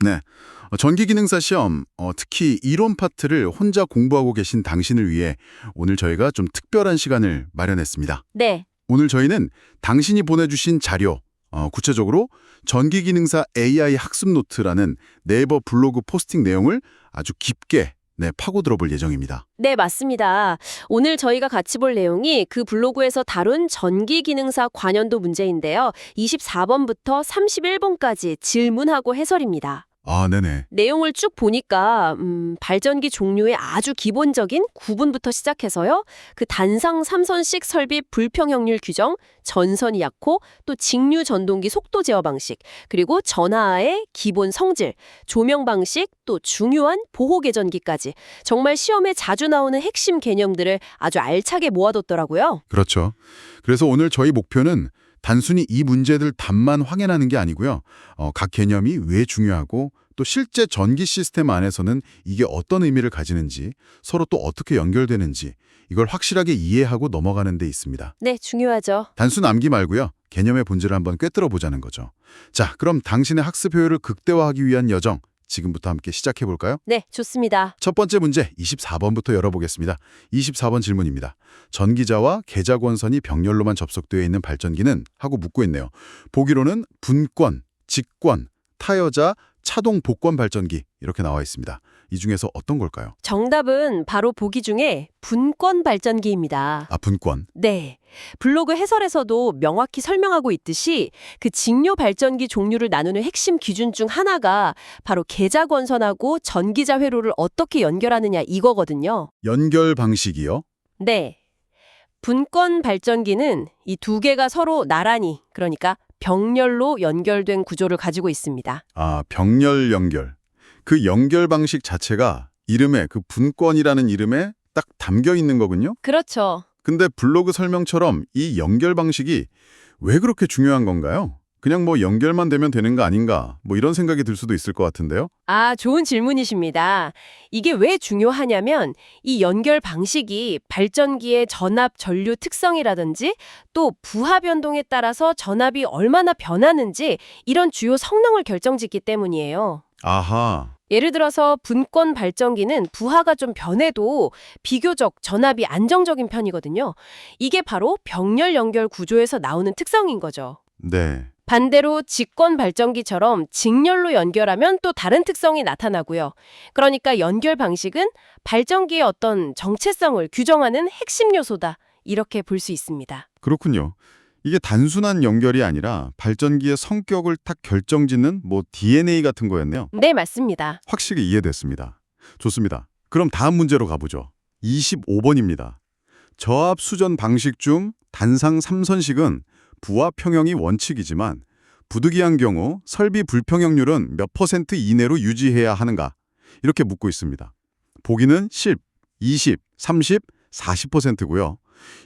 네. 전기기능사 시험, 특히 이론 파트를 혼자 공부하고 계신 당신을 위해 오늘 저희가 좀 특별한 시간을 마련했습니다. 네, 오늘 저희는 당신이 보내주신 자료, 구체적으로 전기기능사 AI 학습 노트라는 네이버 블로그 포스팅 내용을 아주 깊게 파고 들어볼 예정입니다. 네, 맞습니다. 오늘 저희가 같이 볼 내용이 그 블로그에서 다룬 전기기능사 관연도 문제인데요. 24번부터 31번까지 질문하고 해설입니다. 아, 네네. 내용을 쭉 보니까 발전기 종류의 아주 기본적인 구분부터 시작해서요. 그 단상 3선식 설비 불평형률 규정, 전선이 약호, 또 직류 전동기 속도 제어 방식, 그리고 전하의 기본 성질, 조명 방식, 또 중요한 보호 계전기까지 정말 시험에 자주 나오는 핵심 개념들을 아주 알차게 모아뒀더라고요. 그렇죠. 그래서 오늘 저희 목표는 단순히 이 문제들 답만 확인하는 게 아니고요. 각 개념이 왜 중요하고 또 실제 전기 시스템 안에서는 이게 어떤 의미를 가지는지 서로 또 어떻게 연결되는지 이걸 확실하게 이해하고 넘어가는 데 있습니다. 네, 중요하죠. 단순 암기 말고요. 개념의 본질을 한번 꿰뚫어 보자는 거죠. 자, 그럼 당신의 학습 효율을 극대화하기 위한 여정 지금부터 함께 시작해 볼까요? 네, 좋습니다. 첫 번째 문제 24번부터 열어보겠습니다. 24번 질문입니다. 전기자와 계자권선이 병렬로만 접속되어 있는 발전기는 하고 묻고 있네요. 보기로는 분권, 직권, 타여자, 차동 복권 발전기 이렇게 나와 있습니다. 이 중에서 어떤 걸까요? 정답은 바로 보기 중에 분권 발전기입니다. 아, 분권. 네. 블로그 해설에서도 명확히 설명하고 있듯이 그 직료 발전기 종류를 나누는 핵심 기준 중 하나가 바로 계자권선하고 전기자 회로를 어떻게 연결하느냐 이거거든요. 연결 방식이요? 네. 분권 발전기는 이 두 개가 서로 나란히, 그러니까 병렬로 연결된 구조를 가지고 있습니다. 아, 병렬 연결. 그 연결 방식 자체가 이름에 그 분권이라는 이름에 딱 담겨 있는 거군요. 그렇죠. 근데 블로그 설명처럼 이 연결 방식이 왜 그렇게 중요한 건가요? 그냥 뭐 연결만 되면 되는 거 아닌가? 뭐 이런 생각이 들 수도 있을 것 같은데요. 아, 좋은 질문이십니다. 이게 왜 중요하냐면 이 연결 방식이 발전기의 전압 전류 특성이라든지 또 부하 변동에 따라서 전압이 얼마나 변하는지 이런 주요 성능을 결정짓기 때문이에요. 아하. 예를 들어서 분권 발전기는 부하가 좀 변해도 비교적 전압이 안정적인 편이거든요. 이게 바로 병렬 연결 구조에서 나오는 특성인 거죠. 네. 반대로 직권 발전기처럼 직렬로 연결하면 또 다른 특성이 나타나고요. 그러니까 연결 방식은 발전기의 어떤 정체성을 규정하는 핵심 요소다. 이렇게 볼 수 있습니다. 그렇군요. 이게 단순한 연결이 아니라 발전기의 성격을 딱 결정짓는 뭐 DNA 같은 거였네요. 네, 맞습니다. 확실히 이해됐습니다. 좋습니다. 그럼 다음 문제로 가보죠. 25번입니다. 저압 수전 방식 중 단상 3선식은 부하 평형이 원칙이지만 부득이한 경우 설비 불평형률은 몇 퍼센트 이내로 유지해야 하는가? 이렇게 묻고 있습니다. 보기는 10, 20, 30, 40%고요.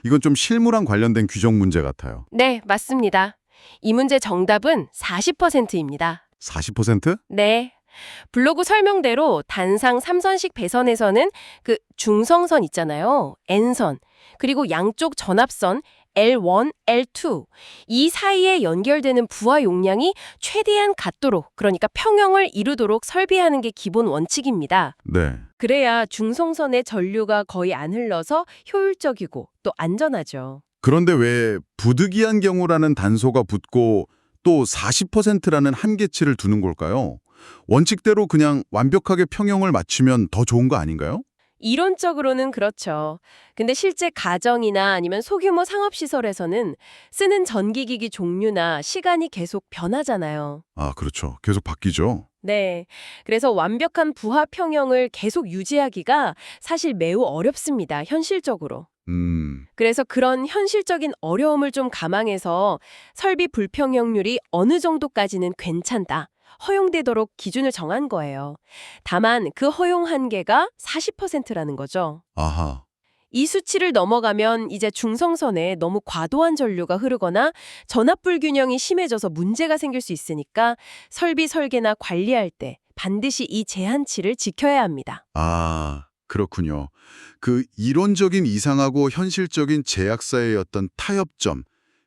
이건 좀 실무랑 관련된 규정 문제 같아요. 네, 맞습니다. 이 문제 정답은 40%입니다. 40%? 네. 블로그 설명대로 단상 3선식 배선에서는 그 중성선 있잖아요. N선. 그리고 양쪽 전압선 L1, L2. 이 사이에 연결되는 부하 용량이 최대한 같도록, 그러니까 평형을 이루도록 설비하는 게 기본 원칙입니다. 네. 그래야 중성선의 전류가 거의 안 흘러서 효율적이고 또 안전하죠. 그런데 왜 부득이한 경우라는 단서가 붙고 또 40%라는 한계치를 두는 걸까요? 원칙대로 그냥 완벽하게 평형을 맞추면 더 좋은 거 아닌가요? 이론적으로는 그렇죠. 근데 실제 가정이나 아니면 소규모 상업시설에서는 쓰는 전기기기 종류나 시간이 계속 변하잖아요. 아, 그렇죠. 계속 바뀌죠. 네. 그래서 완벽한 부하 평형을 계속 유지하기가 사실 매우 어렵습니다. 현실적으로. 그래서 그런 현실적인 어려움을 좀 감안해서 설비 불평형률이 어느 정도까지는 괜찮다. 허용되도록 기준을 정한 거예요. 다만 그 허용 한계가 40%라는 거죠. 아하. 이 수치를 넘어가면 이제 중성선에 너무 과도한 전류가 흐르거나 전압 불균형이 심해져서 문제가 생길 수 있으니까 설비 설계나 관리할 때 반드시 이 제한치를 지켜야 합니다. 아, 그렇군요. 그 이론적인 이상하고 현실적인 제약 사이의 어떤 타협점,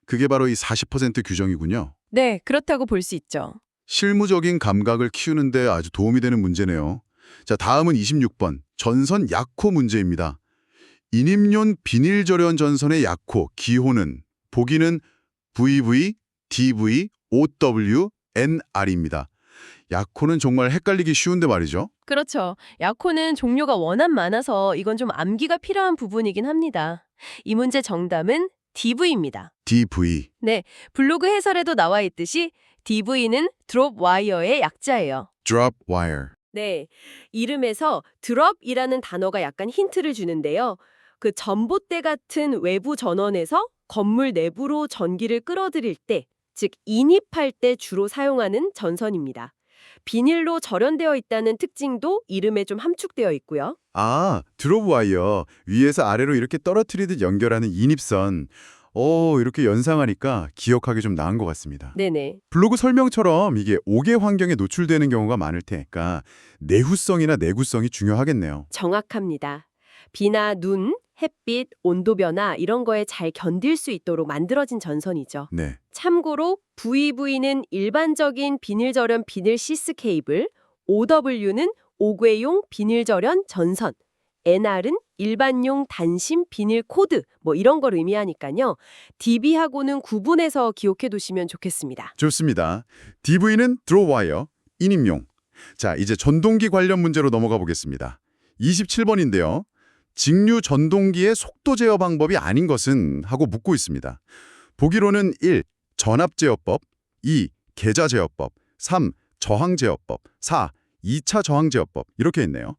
그게 바로 이 40% 규정이군요. 네, 그렇다고 볼 수 있죠. 실무적인 감각을 키우는데 아주 도움이 되는 문제네요. 자, 다음은 26번 전선 약호 문제입니다. 인입용 비닐절연 전선의 약호, 기호는 보기는 VV, DV, OW, NR입니다. 약호는 정말 헷갈리기 쉬운데 말이죠. 그렇죠. 약호는 종류가 워낙 많아서 이건 좀 암기가 필요한 부분이긴 합니다. 이 문제 정답은 DV입니다. DV. 네, 블로그 해설에도 나와 있듯이 DV는 드롭 와이어의 약자예요. Drop wire. 네, 이름에서 드롭이라는 단어가 약간 힌트를 주는데요. 그 전봇대 같은 외부 전원에서 건물 내부로 전기를 끌어들일 때, 즉 인입할 때 주로 사용하는 전선입니다. 비닐로 절연되어 있다는 특징도 이름에 좀 함축되어 있고요. 아, 드롭 와이어. 위에서 아래로 이렇게 떨어뜨리듯 연결하는 인입선. 이렇게 연상하니까 기억하기 좀 나은 것 같습니다. 네네. 블로그 설명처럼 이게 옥외 환경에 노출되는 경우가 많을 테니까 내후성이나 내구성이 중요하겠네요. 정확합니다. 비나 눈, 햇빛, 온도 변화 이런 거에 잘 견딜 수 있도록 만들어진 전선이죠. 네. 참고로 VV는 일반적인 비닐절연 비닐 시스 케이블, OW는 옥외용 비닐절연 전선, NR은 일반용 단심 비닐 코드 뭐 이런 걸 의미하니까요. DB하고는 구분해서 기억해 두시면 좋겠습니다. 좋습니다. DV는 드롭 와이어, 인입용. 자, 이제 전동기 관련 문제로 넘어가 보겠습니다. 27번인데요. 직류 전동기의 속도 제어 방법이 아닌 것은 하고 묻고 있습니다. 보기로는 1. 전압 제어법, 2. 계자 제어법, 3. 저항 제어법, 4. 2차 저항 제어법 이렇게 있네요.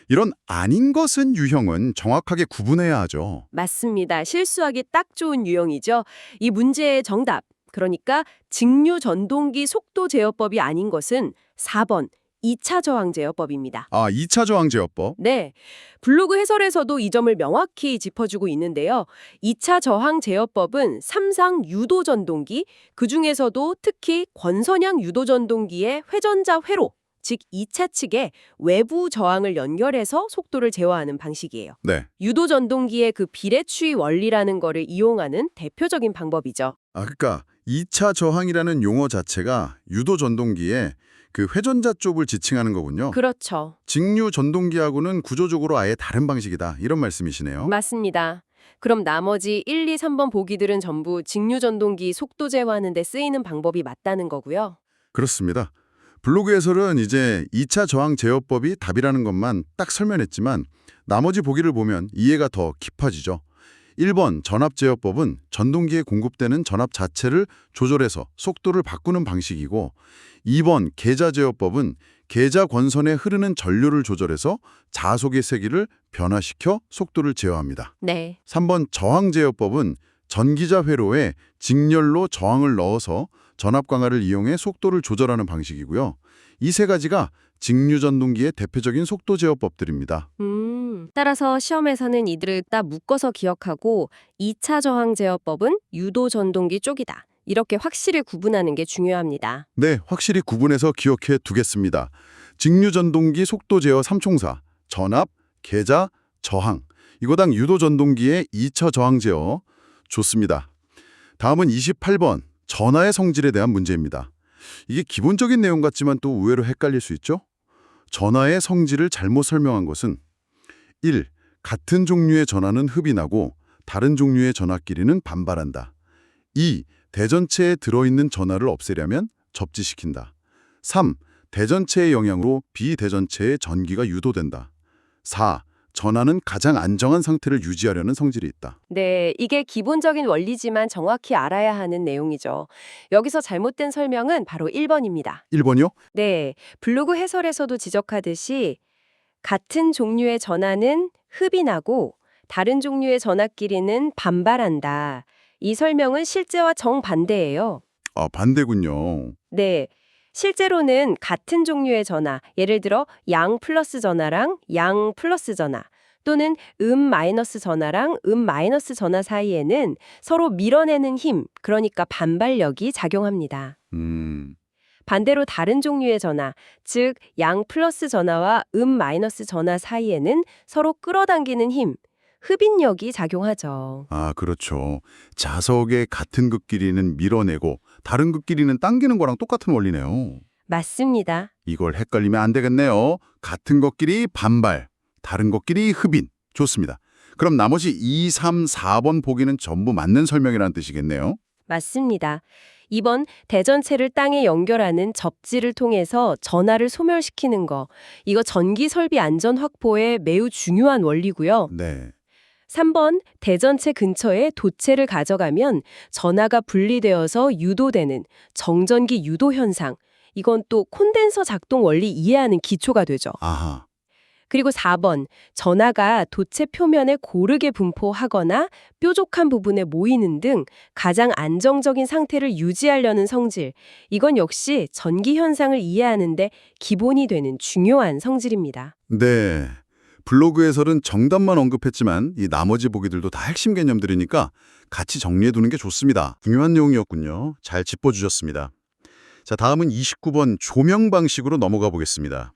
이런 아닌 것은 유형은 정확하게 구분해야 하죠. 맞습니다. 실수하기 딱 좋은 유형이죠. 이 문제의 정답, 그러니까 직류 전동기 속도 제어법이 아닌 것은 4번 2차 저항 제어법입니다. 아, 2차 저항 제어법. 네, 블로그 해설에서도 이 점을 명확히 짚어주고 있는데요. 2차 저항 제어법은 삼상 유도 전동기, 그중에서도 특히 권선양 유도 전동기의 회전자 회로, 즉 2차 측에 외부 저항을 연결해서 속도를 제어하는 방식이에요. 네. 유도 전동기의 그 비례추이 원리라는 거를 이용하는 대표적인 방법이죠. 아, 그러니까 2차 저항이라는 용어 자체가 유도 전동기의 그 회전자 쪽을 지칭하는 거군요. 그렇죠. 직류 전동기하고는 구조적으로 아예 다른 방식이다. 이런 말씀이시네요. 맞습니다. 그럼 나머지 1, 2, 3번 보기들은 전부 직류 전동기 속도 제어하는 데 쓰이는 방법이 맞다는 거고요. 그렇습니다. 블로그에서는 이제 2차 저항 제어법이 답이라는 것만 딱 설명했지만 나머지 보기를 보면 이해가 더 깊어지죠. 1번 전압 제어법은 전동기에 공급되는 전압 자체를 조절해서 속도를 바꾸는 방식이고 2번 계자 제어법은 계자 권선에 흐르는 전류를 조절해서 자속의 세기를 변화시켜 속도를 제어합니다. 네. 3번 저항 제어법은 전기자 회로에 직렬로 저항을 넣어서 전압 강화를 이용해 속도를 조절하는 방식이고요. 이 세 가지가 직류 전동기의 대표적인 속도 제어법들입니다. 따라서 시험에서는 이들을 딱 묶어서 기억하고 2차 저항 제어법은 유도 전동기 쪽이다. 이렇게 확실히 구분하는 게 중요합니다. 네, 확실히 구분해서 기억해 두겠습니다. 직류 전동기 속도 제어 삼총사, 전압, 계자, 저항. 이거당 유도 전동기의 2차 저항 제어. 좋습니다. 다음은 28번, 전하의 성질에 대한 문제입니다. 이게 기본적인 내용 같지만 또 의외로 헷갈릴 수 있죠? 전하의 성질을 잘못 설명한 것은 1. 같은 종류의 전하는 흡인하고 다른 종류의 전하끼리는 반발한다. 2. 대전체에 들어있는 전하를 없애려면 접지시킨다. 3. 대전체의 영향으로 비대전체에 전기가 유도된다. 4. 전하는 가장 안정한 상태를 유지하려는 성질이 있다. 네, 이게 기본적인 원리지만 정확히 알아야 하는 내용이죠. 여기서 잘못된 설명은 바로 1번입니다. 1번이요? 네, 블로그 해설에서도 지적하듯이 같은 종류의 전하는 흡인하고 다른 종류의 전하끼리는 반발한다. 이 설명은 실제와 정반대예요. 아, 반대군요. 네. 실제로는 같은 종류의 전하, 예를 들어 양 플러스 전하랑 양 플러스 전하, 또는 마이너스 전하랑 마이너스 전하 사이에는 서로 밀어내는 힘, 그러니까 반발력이 작용합니다. 반대로 다른 종류의 전하, 즉 양 플러스 전하와 마이너스 전하 사이에는 서로 끌어당기는 힘, 흡인력이 작용하죠. 아, 그렇죠. 자석의 같은 극끼리는 밀어내고 다른 극끼리는 당기는 거랑 똑같은 원리네요. 맞습니다. 이걸 헷갈리면 안 되겠네요. 같은 것끼리 반발, 다른 것끼리 흡인. 좋습니다. 그럼 나머지 2, 3, 4번 보기는 전부 맞는 설명이라는 뜻이겠네요. 맞습니다. 2번 대전체를 땅에 연결하는 접지를 통해서 전하를 소멸시키는 거. 이거 전기 설비 안전 확보에 매우 중요한 원리고요. 네. 3번 대전체 근처에 도체를 가져가면 전하가 분리되어서 유도되는 정전기 유도 현상. 이건 또 콘덴서 작동 원리 이해하는 기초가 되죠. 아하. 그리고 4번 전하가 도체 표면에 고르게 분포하거나 뾰족한 부분에 모이는 등 가장 안정적인 상태를 유지하려는 성질. 이건 역시 전기 현상을 이해하는데 기본이 되는 중요한 성질입니다. 네. 블로그에서는 정답만 언급했지만 이 나머지 보기들도 다 핵심 개념들이니까 같이 정리해두는 게 좋습니다. 중요한 내용이었군요. 잘 짚어주셨습니다. 자, 다음은 29번 조명 방식으로 넘어가 보겠습니다.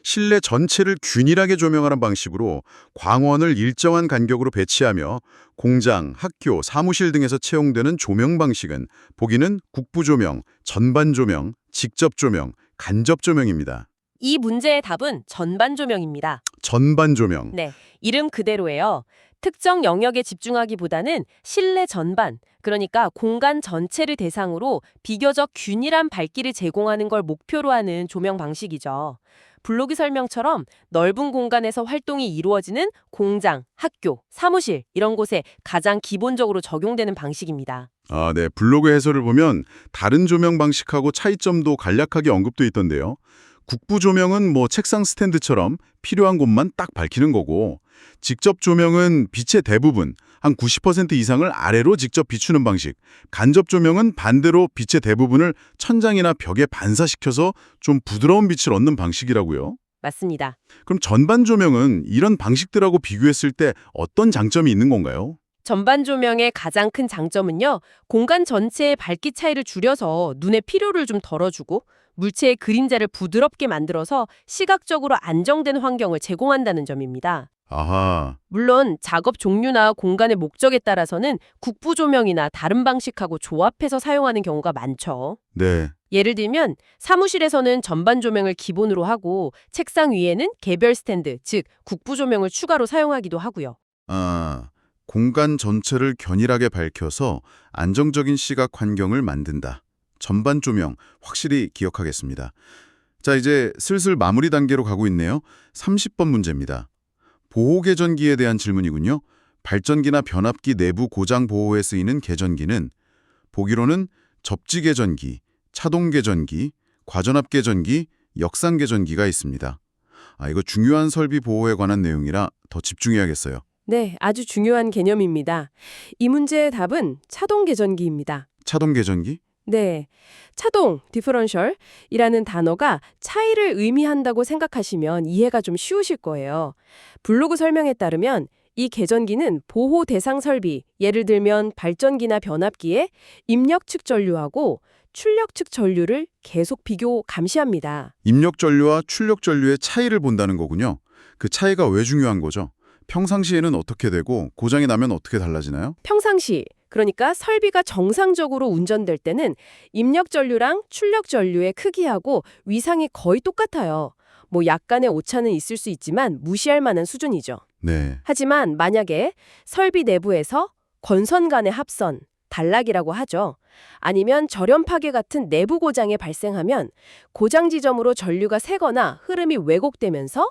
실내 전체를 균일하게 조명하는 방식으로 광원을 일정한 간격으로 배치하며 공장, 학교, 사무실 등에서 채용되는 조명 방식은 보기는 국부 조명, 전반 조명, 직접 조명, 간접 조명입니다. 이 문제의 답은 전반 조명입니다. 전반 조명. 네, 이름 그대로예요. 특정 영역에 집중하기보다는 실내 전반, 그러니까 공간 전체를 대상으로 비교적 균일한 밝기를 제공하는 걸 목표로 하는 조명 방식이죠. 블로그 설명처럼 넓은 공간에서 활동이 이루어지는 공장, 학교, 사무실 이런 곳에 가장 기본적으로 적용되는 방식입니다. 아, 네. 블로그 해설을 보면 다른 조명 방식하고 차이점도 간략하게 언급돼 있던데요. 국부 조명은 뭐 책상 스탠드처럼 필요한 곳만 딱 밝히는 거고, 직접 조명은 빛의 대부분, 한 90% 이상을 아래로 직접 비추는 방식, 간접 조명은 반대로 빛의 대부분을 천장이나 벽에 반사시켜서 좀 부드러운 빛을 얻는 방식이라고요. 맞습니다. 그럼 전반 조명은 이런 방식들하고 비교했을 때 어떤 장점이 있는 건가요? 전반 조명의 가장 큰 장점은요, 공간 전체의 밝기 차이를 줄여서 눈의 피로를 좀 덜어주고 물체의 그림자를 부드럽게 만들어서 시각적으로 안정된 환경을 제공한다는 점입니다. 아하, 물론 작업 종류나 공간의 목적에 따라서는 국부 조명이나 다른 방식하고 조합해서 사용하는 경우가 많죠. 네. 예를 들면 사무실에서는 전반 조명을 기본으로 하고 책상 위에는 개별 스탠드, 즉 국부 조명을 추가로 사용하기도 하고요. 아, 공간 전체를 균일하게 밝혀서 안정적인 시각 환경을 만든다. 전반 조명 확실히 기억하겠습니다. 자, 이제 슬슬 마무리 단계로 가고 있네요. 30번 문제입니다. 보호 개전기에 대한 질문이군요. 발전기나 변압기 내부 고장 보호에 쓰이는 개전기는 보기로는 접지 개전기, 차동 개전기, 과전압 개전기, 역상 개전기가 있습니다. 아, 이거 중요한 설비 보호에 관한 내용이라 더 집중해야겠어요. 네, 아주 중요한 개념입니다. 이 문제의 답은 차동 개전기입니다. 차동 개전기? 네, 차동, 디퍼런셜이라는 단어가 차이를 의미한다고 생각하시면 이해가 좀 쉬우실 거예요. 블로그 설명에 따르면 이 개전기는 보호 대상 설비, 예를 들면 발전기나 변압기에 입력 측 전류하고 출력 측 전류를 계속 비교 감시합니다. 입력 전류와 출력 전류의 차이를 본다는 거군요. 그 차이가 왜 중요한 거죠? 평상시에는 어떻게 되고 고장이 나면 어떻게 달라지나요? 평상시, 그러니까 설비가 정상적으로 운전될 때는 입력 전류랑 출력 전류의 크기하고 위상이 거의 똑같아요. 뭐 약간의 오차는 있을 수 있지만 무시할 만한 수준이죠. 네. 하지만 만약에 설비 내부에서 건선 간의 합선, 단락이라고 하죠. 아니면 절연 파괴 같은 내부 고장이 발생하면 고장 지점으로 전류가 새거나 흐름이 왜곡되면서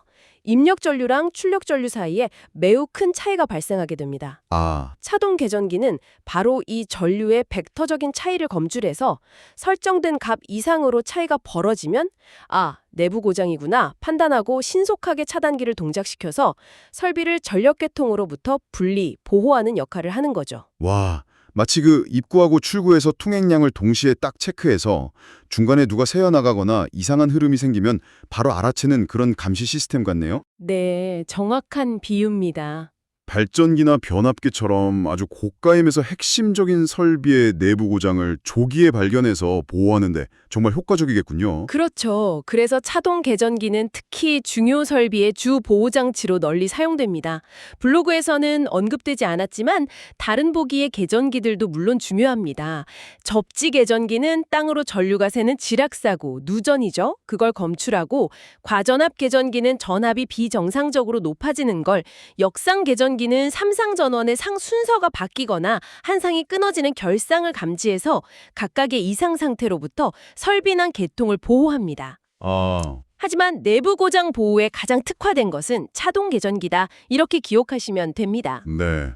입력 전류랑 출력 전류 사이에 매우 큰 차이가 발생하게 됩니다. 아, 차동 개전기는 바로 이 전류의 벡터적인 차이를 검출해서 설정된 값 이상으로 차이가 벌어지면 아, 내부 고장이구나 판단하고 신속하게 차단기를 동작시켜서 설비를 전력계통으로부터 분리, 보호하는 역할을 하는 거죠. 와, 마치 그 입구하고 출구에서 통행량을 동시에 딱 체크해서 중간에 누가 새어나가거나 이상한 흐름이 생기면 바로 알아채는 그런 감시 시스템 같네요. 네, 정확한 비유입니다. 발전기나 변압기처럼 아주 고가임에서 핵심적인 설비의 내부 고장을 조기에 발견해서 보호하는데 정말 효과적이겠군요. 그렇죠. 그래서 차동 계전기는 특히 중요 설비의 주 보호 장치로 널리 사용됩니다. 블로그에서는 언급되지 않았지만 다른 보기의 계전기들도 물론 중요합니다. 접지 계전기는 땅으로 전류가 새는 지락사고, 누전이죠. 그걸 검출하고, 과전압 계전기는 전압이 비정상적으로 높아지는 걸, 역상 계전기는 삼상 전원의 상 순서가 바뀌거나 한 상이 끊어지는 결상을 감지해서 각각의 이상 상태로부터 설비난 계통을 보호합니다. 아, 하지만 내부 고장 보호에 가장 특화된 것은 차동 계전기다. 이렇게 기억하시면 됩니다. 네.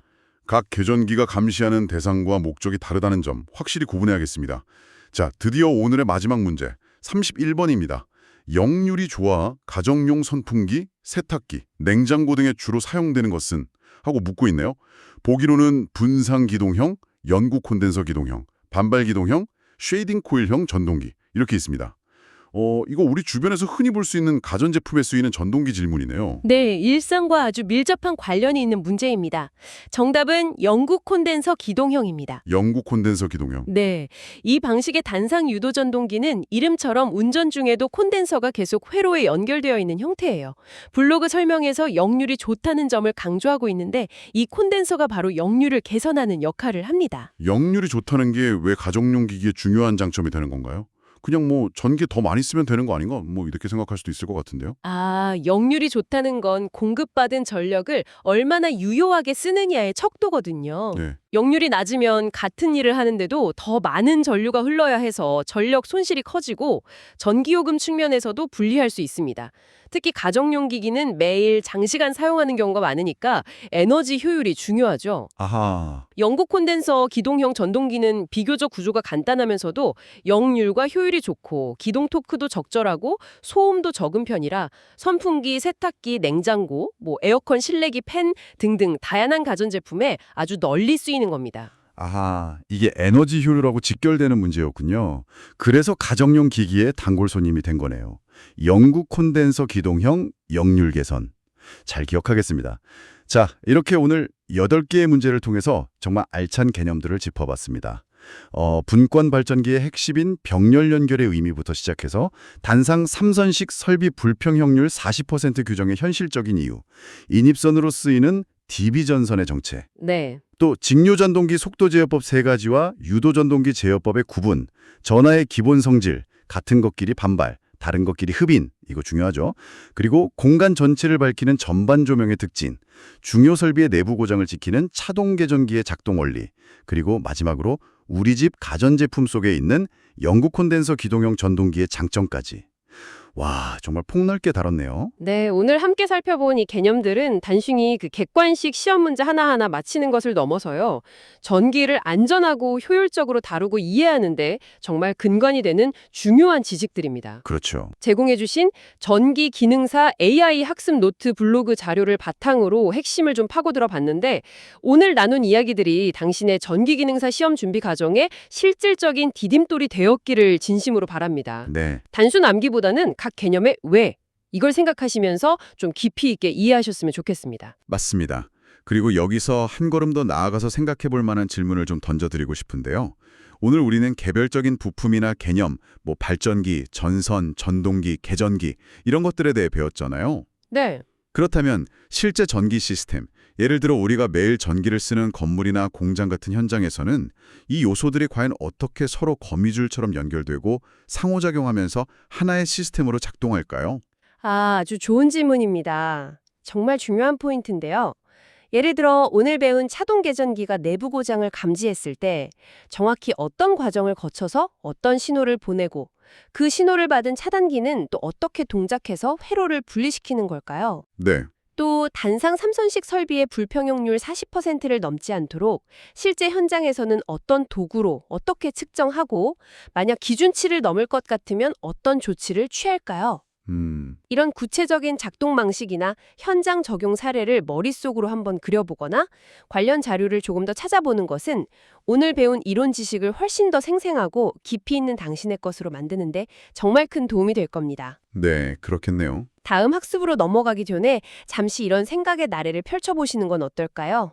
각 계전기가 감시하는 대상과 목적이 다르다는 점 확실히 구분해야겠습니다. 자, 드디어 오늘의 마지막 문제. 31번입니다. 역률이 좋아 가정용 선풍기, 세탁기, 냉장고 등에 주로 사용되는 것은? 하고 묻고 있네요. 보기로는 분상 기동형, 연구 콘덴서 기동형, 반발 기동형, 쉐이딩 코일형 전동기 이렇게 있습니다. 이거 우리 주변에서 흔히 볼 수 있는 가전제품에 쓰이는 전동기 질문이네요. 네, 일상과 아주 밀접한 관련이 있는 문제입니다. 정답은 영구 콘덴서 기동형입니다. 연구 콘덴서 기동형. 네, 이 방식의 단상 유도 전동기는 이름처럼 운전 중에도 콘덴서가 계속 회로에 연결되어 있는 형태예요. 블로그 설명에서 역률이 좋다는 점을 강조하고 있는데 이 콘덴서가 바로 역률을 개선하는 역할을 합니다. 역률이 좋다는 게 왜 가정용 기기에 중요한 장점이 되는 건가요? 그냥 뭐 전기 더 많이 쓰면 되는 거 아닌가? 뭐 이렇게 생각할 수도 있을 것 같은데요. 아, 역률이 좋다는 건 공급받은 전력을 얼마나 유효하게 쓰느냐의 척도거든요. 네. 역률이 낮으면 같은 일을 하는데도 더 많은 전류가 흘러야 해서 전력 손실이 커지고 전기요금 측면에서도 불리할 수 있습니다. 특히 가정용 기기는 매일 장시간 사용하는 경우가 많으니까 에너지 효율이 중요하죠. 아하. 영구 콘덴서 기동형 전동기는 비교적 구조가 간단하면서도 역률과 효율이 좋고 기동 토크도 적절하고 소음도 적은 편이라 선풍기, 세탁기, 냉장고, 에어컨, 실내기, 팬 등등 다양한 가전제품에 아주 널리 쓰이는 겁니다. 아하, 이게 에너지 효율하고 직결되는 문제였군요. 그래서 가정용 기기의 단골 손님이 된 거네요. 영구 콘덴서 기동형 역률 개선. 잘 기억하겠습니다. 자, 이렇게 오늘 8개의 문제를 통해서 정말 알찬 개념들을 짚어봤습니다. 분권 발전기의 핵심인 병렬 연결의 의미부터 시작해서 단상 3선식 설비 불평형률 40% 규정의 현실적인 이유, 인입선으로 쓰이는 DB 전선의 정체, 네. 또 직류전동기 속도제어법 3가지와 유도전동기 제어법의 구분, 전하의 기본 성질, 같은 것끼리 반발, 다른 것끼리 흡인, 이거 중요하죠. 그리고 공간 전체를 밝히는 전반 조명의 특징, 중요 설비의 내부 고장을 지키는 차동 계전기의 작동 원리, 그리고 마지막으로 우리 집 가전제품 속에 있는 영구 콘덴서 기동형 전동기의 장점까지. 와, 정말 폭넓게 다뤘네요. 네, 오늘 함께 살펴본 이 개념들은 단순히 그 객관식 시험 문제 하나하나 맞히는 것을 넘어서요. 전기를 안전하고 효율적으로 다루고 이해하는데 정말 근간이 되는 중요한 지식들입니다. 그렇죠. 제공해주신 전기 기능사 AI 학습 노트 블로그 자료를 바탕으로 핵심을 좀 파고들어 봤는데 오늘 나눈 이야기들이 당신의 전기 기능사 시험 준비 과정에 실질적인 디딤돌이 되었기를 진심으로 바랍니다. 네. 단순 암기보다는 각 개념의 왜, 이걸 생각하시면서 좀 깊이 있게 이해하셨으면 좋겠습니다. 맞습니다. 그리고 여기서 한 걸음 더 나아가서 생각해 볼 만한 질문을 좀 던져드리고 싶은데요. 오늘 우리는 개별적인 부품이나 개념, 발전기, 전선, 전동기, 계전기 이런 것들에 대해 배웠잖아요. 네. 그렇다면 실제 전기 시스템, 예를 들어 우리가 매일 전기를 쓰는 건물이나 공장 같은 현장에서는 이 요소들이 과연 어떻게 서로 거미줄처럼 연결되고 상호작용하면서 하나의 시스템으로 작동할까요? 아주 좋은 질문입니다. 정말 중요한 포인트인데요. 예를 들어 오늘 배운 차동 계전기가 내부 고장을 감지했을 때 정확히 어떤 과정을 거쳐서 어떤 신호를 보내고 그 신호를 받은 차단기는 또 어떻게 동작해서 회로를 분리시키는 걸까요? 네. 또 단상 3선식 설비의 불평형률 40%를 넘지 않도록 실제 현장에서는 어떤 도구로 어떻게 측정하고 만약 기준치를 넘을 것 같으면 어떤 조치를 취할까요? 이런 구체적인 작동 방식이나 현장 적용 사례를 머릿속으로 한번 그려보거나 관련 자료를 조금 더 찾아보는 것은 오늘 배운 이론 지식을 훨씬 더 생생하고 깊이 있는 당신의 것으로 만드는데 정말 큰 도움이 될 겁니다. 네, 그렇겠네요. 다음 학습으로 넘어가기 전에 잠시 이런 생각의 나래를 펼쳐보시는 건 어떨까요?